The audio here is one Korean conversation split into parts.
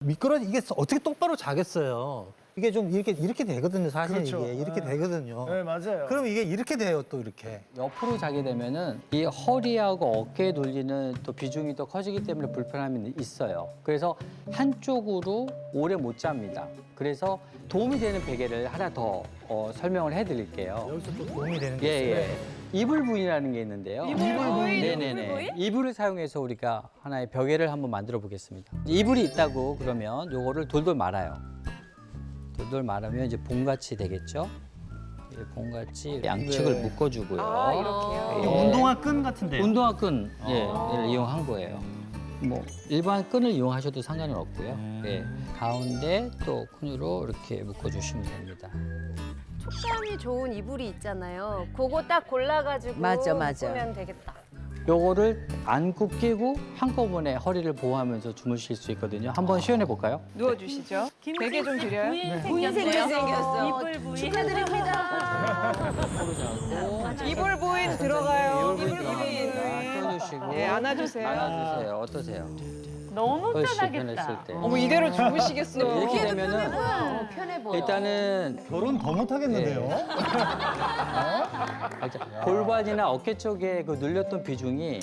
이게 어떻게 똑바로 자겠어요. 이게 좀 이렇게 되거든요. 사실 그렇죠. 이게 이렇게 되거든요. 네, 맞아요. 그럼 이게 이렇게 돼요, 또 이렇게. 옆으로 자게 되면은 이 허리하고 어깨에 눌리는 또 비중이 또 커지기 때문에 불편함이 있어요. 그래서 한쪽으로 오래 못 잡니다. 그래서 도움이 되는 베개를 하나 더 설명을 해드릴게요. 여기서 또 도움이 되는 게 예, 있어요. 예. 이불 부인이라는 게 있는데요. 이불 부인? 네네네. 이불 부인? 이불을 사용해서 우리가 하나의 베개를 한번 만들어 보겠습니다. 이불이 있다고 그러면 요거를 돌돌 말아요. 돌돌 말으면 이제 봉같이 되겠죠. 이 봉같이 양측을 네. 묶어주고요. 아, 이렇게요? 예. 운동화 끈 같은데요? 운동화 끈 를 이용한 거예요. 뭐 일반 끈을 이용하셔도 상관은 없고요. 예. 가운데 또 끈으로 이렇게 묶어주시면 됩니다. 촉감이 좋은 이불이 있잖아요. 그거 딱 골라가지고 맞아, 맞아. 쓰면 되겠다. 요거를 안고 끼고 한꺼번에 허리를 보호하면서 주무실 수 있거든요. 한번 시연해 볼까요? 누워주시죠. 베개 좀 드려요. 부인 생겼어. 이불 부인. 축하드립니다. 옆으로 자고 이불 부인 들어가요. 이불 이불 부인. 껴주시고 네, 안아주세요. 안아주세요. 어떠세요? 너무 훨씬 편하겠다. 편했을 때. 어머 이대로 주무시겠어요. 이렇게 되면은 편해 보여. 일단은 결혼 더 못하겠는데요? 골반이나 어깨 쪽에 그 눌렸던 비중이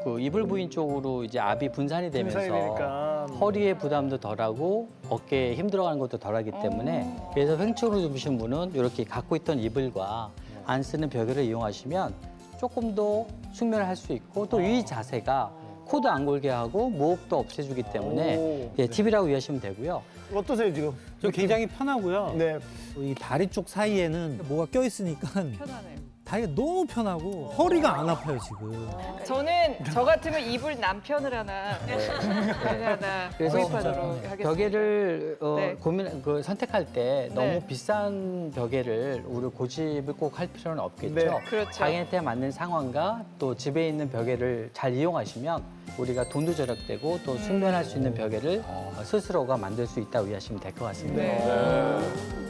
그 이불 부인 쪽으로 이제 압이 분산이 되면서 분산이 되니까. 허리에 부담도 덜하고 어깨에 힘 들어가는 것도 덜하기 때문에 그래서 횡층으로 주무신 분은 이렇게 갖고 있던 이불과 안 쓰는 벽을 이용하시면 조금 더 숙면을 할 수 있고 또 이 자세가 코도 안 골게 하고 모흡도 없애주기 때문에 오, 예, 팁이라고 이해하시면 되고요. 어떠세요, 지금? 저 굉장히 편하고요. 네. 이 다리 쪽 사이에는 뭐가 껴 있으니까 편하네요. 다리가 너무 편하고 허리가 안 아파요, 지금. 저는 저 같으면 이불 남편을 하나 하나 그래서 구입하도록 하겠습니다. 벽에를 네. 선택할 때 너무 네. 비싼 벽에를 우리 고집을 꼭 할 필요는 없겠죠. 네, 그렇죠. 자기한테 맞는 상황과 또 집에 있는 벽에를 잘 이용하시면 우리가 돈도 절약되고 또 숙면할 수 있는 벽에를 스스로가 만들 수 있다고 이해하시면 될 것 같습니다. 네.